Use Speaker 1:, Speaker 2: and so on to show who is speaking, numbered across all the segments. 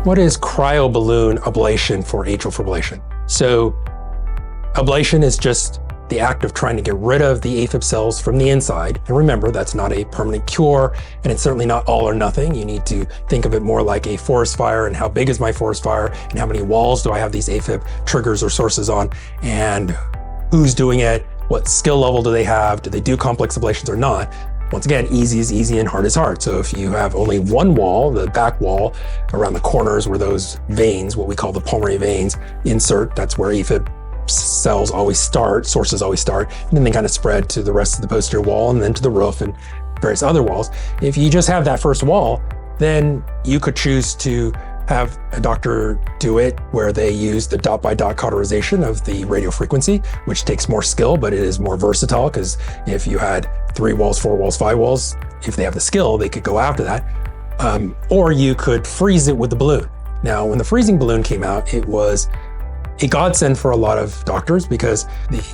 Speaker 1: What is cryoballoon ablation for atrial fibrillation? So ablation is just the act of trying to get rid of the AFib cells from the inside. And remember, that's not a permanent cure, and it's certainly not all or nothing. You need to think of it more like a forest fire, and how big is my forest fire, and how many walls do I have these AFib triggers or sources on, and who's doing it, what skill level do they have, do they do complex ablations or not. Once again, easy is easy and hard is hard. So if you have only one wall, the back wall around the corners where those veins, what we call the pulmonary veins, insert, that's where AFib cells always start, sources always start, and then they kind of spread to the rest of the posterior wall and then to the roof and various other walls. If you just have that first wall, then you could choose to have a doctor do it where they use the dot-by-dot cauterization of the radiofrequency, which takes more skill, but it is more versatile, because if you had 3 walls, 4 walls, 5 walls, if they have the skill, they could go after that. Or you could freeze it with the balloon. Now, when the freezing balloon came out, it was a godsend for a lot of doctors, because the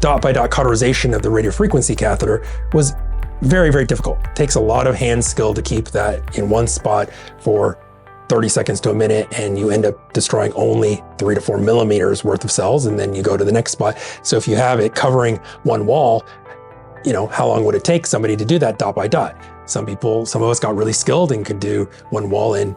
Speaker 1: dot-by-dot cauterization of the radiofrequency catheter was very, very difficult. It takes a lot of hand skill to keep that in one spot for 30 seconds to a minute, and you end up destroying only 3 to 4 millimeters worth of cells, and then you go to the next spot. So if you have it covering one wall, how long would it take somebody to do that dot by dot? Some of us got really skilled and could do one wall in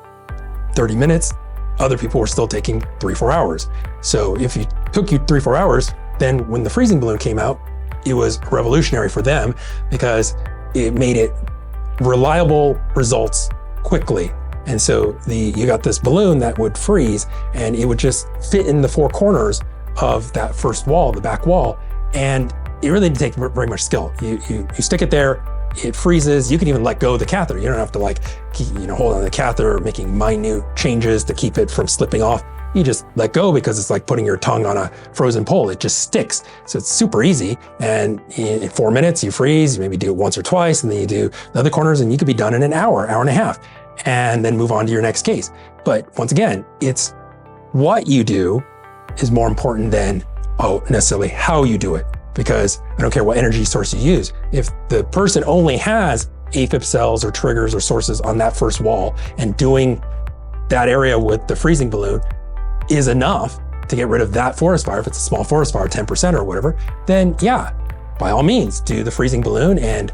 Speaker 1: 30 minutes. Other people were still taking 3-4 hours. So if it took you 3-4 hours, then when the freezing balloon came out, it was revolutionary for them, because it made it reliable results quickly. And so you got this balloon that would freeze, and it would just fit in the 4 corners of that first wall, the back wall. And it really didn't take very much skill. You stick it there, it freezes. You can even let go of the catheter. You don't have to hold on to the catheter, making minute changes to keep it from slipping off. You just let go, because it's like putting your tongue on a frozen pole. It just sticks. So it's super easy. And in 4 minutes, you freeze, you maybe do it once or twice, and then you do the other corners, and you could be done in an hour and a half, and then move on to your next case. But once again, it's what you do is more important than necessarily how you do it. Because I don't care what energy source you use. If the person only has AFib cells or triggers or sources on that first wall, and doing that area with the freezing balloon is enough to get rid of that forest fire, if it's a small forest fire, 10% or whatever, then yeah, by all means, do the freezing balloon and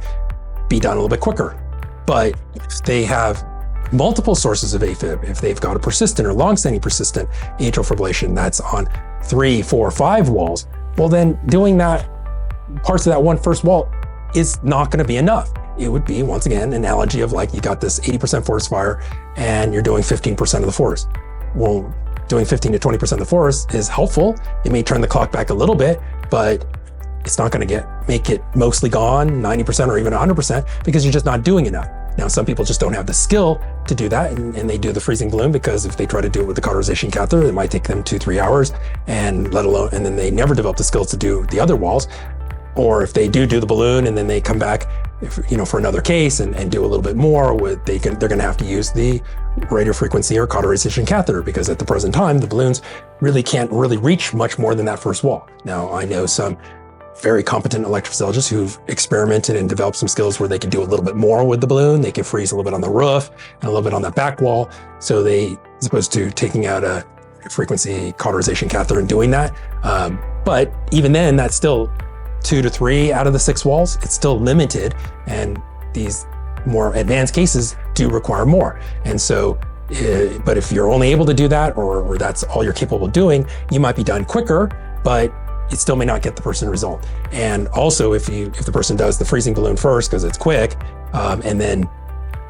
Speaker 1: be done a little bit quicker. But if they have multiple sources of AFib, if they've got a persistent or long-standing persistent atrial fibrillation that's on 3, 4, 5 walls, well then doing that parts of that one first wall is not going to be enough. It would be, once again, an analogy of like you got this 80% forest fire and you're doing 15% of the forest. Well, doing 15 to 20% of the forest is helpful. It may turn the clock back a little bit, but it's not going to make it mostly gone, 90% or even 100%, because you're just not doing enough. Now, some people just don't have the skill to do that, and they do the freezing balloon, because if they try to do it with the cauterization catheter, it might take them 2-3 hours, and then they never develop the skills to do the other walls. Or if they do the balloon and then they come back, for another case and do a little bit more, they're going to have to use the radiofrequency or cauterization catheter, because at the present time, the balloons can't really reach much more than that first wall. Now, I know some very competent electrophysiologists who've experimented and developed some skills where they can do a little bit more with the balloon. They can freeze a little bit on the roof and a little bit on that back wall. So as opposed to taking out a frequency cauterization catheter and doing that. But even then, that's still 2 to 3 out of the 6 walls. It's still limited. And these more advanced cases do require more. And so, but if you're only able to do that, or that's all you're capable of doing, you might be done quicker, but it still may not get the person result. And also, if the person does the freezing balloon first because it's quick, and then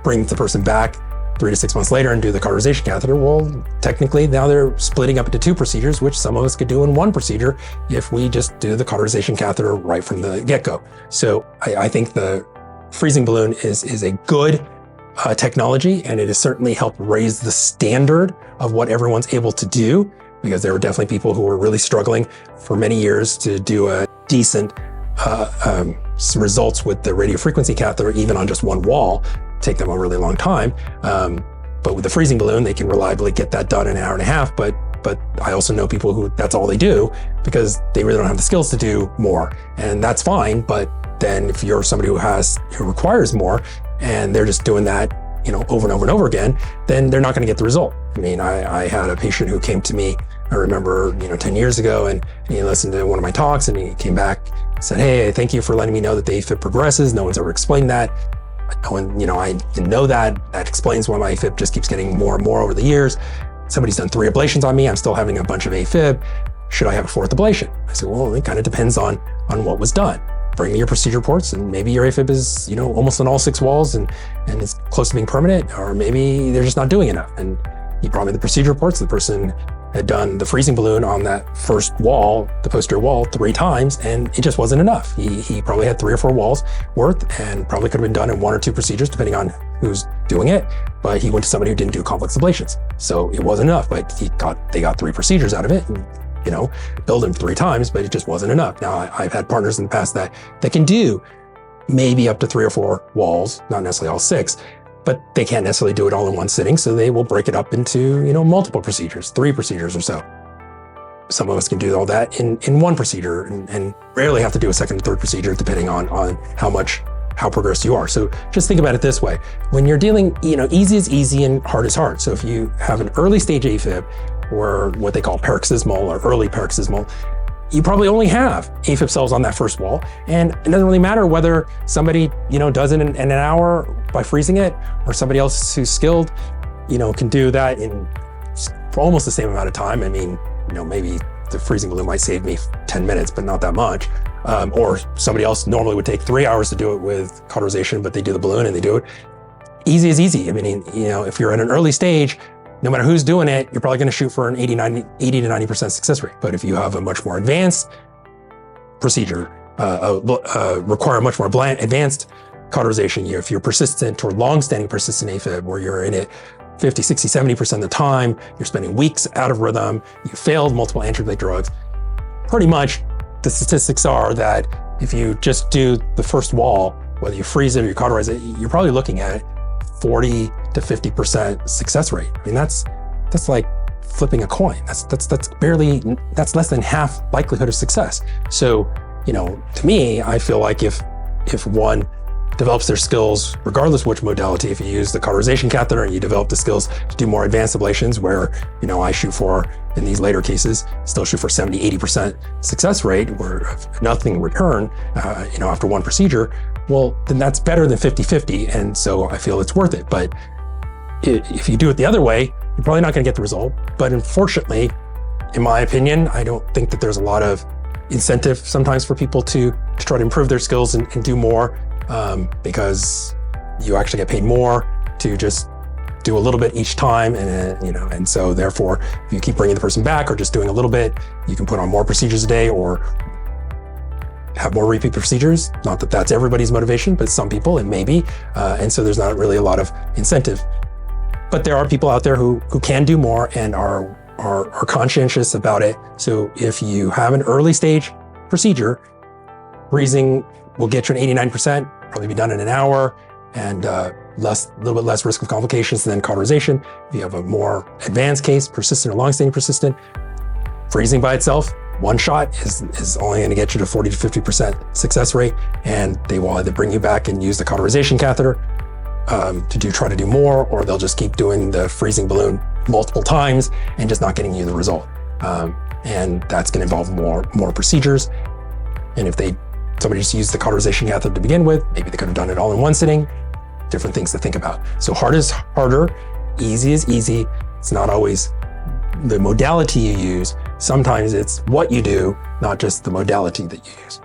Speaker 1: bring the person back 3 to 6 months later and do the cauterization catheter, well, technically now they're splitting up into 2 procedures, which some of us could do in 1 procedure if we just do the cauterization catheter right from the get-go. So I think the freezing balloon is a good technology, and it has certainly helped raise the standard of what everyone's able to do, because there were definitely people who were really struggling for many years to do a decent results with the radiofrequency catheter, even on just 1 wall. Take them a really long time. But with the freezing balloon, they can reliably get that done in an hour and a half. But I also know people who that's all they do, because they really don't have the skills to do more. And that's fine. But then if you're somebody who requires more, and they're just doing that over and over and over again, then they're not going to get the result. I mean, I had a patient who came to me, I remember, 10 years ago, and he listened to one of my talks, and he came back, said, "Hey, thank you for letting me know that the AFib progresses. No one's ever explained that. I didn't know that. That explains why my AFib just keeps getting more and more over the years. Somebody's done 3 ablations on me. I'm still having a bunch of AFib. Should I have a 4th ablation?" I said, "Well, it kind of depends on what was done. Bring me your procedure reports, and maybe your AFib is, almost on all 6 walls and it's close to being permanent, or maybe they're just not doing enough." And he brought me the procedure reports. The person had done the freezing balloon on that first wall, the posterior wall, 3 times, and it just wasn't enough. He probably had 3 or 4 walls worth, and probably could have been done in 1 or 2 procedures, depending on who's doing it. But he went to somebody who didn't do complex ablations, so it wasn't enough. But they got 3 procedures out of it, and billed him 3 times, but it just wasn't enough. Now, I've had partners in the past that can do maybe up to 3 or 4 walls, not necessarily all 6, but they can't necessarily do it all in one sitting, so they will break it up into, multiple procedures, 3 procedures or so. Some of us can do all that in 1 procedure, and rarely have to do a 2nd and 3rd procedure, depending on how progressed you are. So just think about it this way. When you're dealing, easy is easy and hard is hard. So if you have an early stage AFib, or what they call paroxysmal or early paroxysmal, you probably only have AFib cells on that first wall. And it doesn't really matter whether somebody, does it in an hour by freezing it, or somebody else who's skilled, can do that for almost the same amount of time. I mean, maybe the freezing balloon might save me 10 minutes, but not that much. Or somebody else normally would take 3 hours to do it with cauterization, but they do the balloon and they do it. Easy is easy. I mean, if you're at an early stage, no matter who's doing it, you're probably going to shoot for an 80 to 90% success rate. But if you have a much more advanced procedure, require a much more advanced cauterization, if you're persistent or long-standing persistent AFib, where you're in it 50, 60, 70% of the time, you're spending weeks out of rhythm, you failed multiple antiarrhythmic drugs, pretty much the statistics are that if you just do the first wall, whether you freeze it or you cauterize it, you're probably looking at 40 to 50% success rate. I mean, that's like flipping a coin. That's less than half likelihood of success. So, to me, I feel like if one develops their skills, regardless of which modality, if you use the cauterization catheter and you develop the skills to do more advanced ablations, where, I shoot for, in these later cases, still shoot for 70, 80% success rate, where nothing return, after 1 procedure, well, then that's better than 50-50. And so I feel it's worth it. But if you do it the other way, you're probably not going to get the result. But unfortunately, in my opinion, I don't think that there's a lot of incentive sometimes for people to try to improve their skills and do more, because you actually get paid more to just do a little bit each time. And so therefore, if you keep bringing the person back or just doing a little bit, you can put on more procedures a day or have more repeat procedures. Not that that's everybody's motivation, but some people it may be. And so there's not really a lot of incentive. But there are people out there who can do more and are conscientious about it. So if you have an early stage procedure, freezing will get you an 89%, probably be done in an hour, and a little bit less risk of complications than cauterization. If you have a more advanced case, persistent or long-standing persistent, freezing by itself, 1 shot is only going to get you to 40 to 50% success rate, and they will either bring you back and use the cauterization catheter try to do more, or they'll just keep doing the freezing balloon multiple times and just not getting you the result. And that's going to involve more procedures. And if somebody just used the cauterization catheter to begin with, maybe they could have done it all in 1 sitting. Different things to think about. So hard is harder, easy is easy. It's not always the modality you use. Sometimes it's what you do, not just the modality that you use.